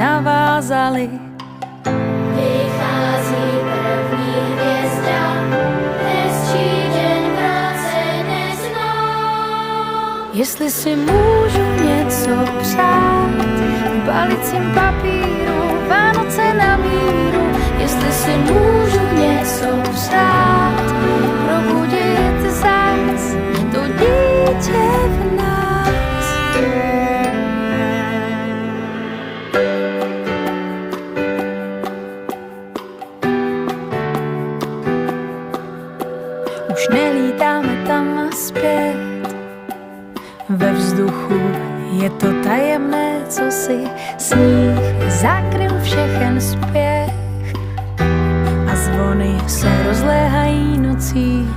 navázali. Vychází první hvězda, hezčí den v roce neznám. Jestli si můžu něco přát, v balicím papíru, Vánoce na míru. Jestli si můžu něco přát, probudit zás to dítě v nás. Už nelítáme tam a zpět, ve vzduchu je to tajemné, co si sníh zakryl všechen spěch a zvony se rozléhají nocí.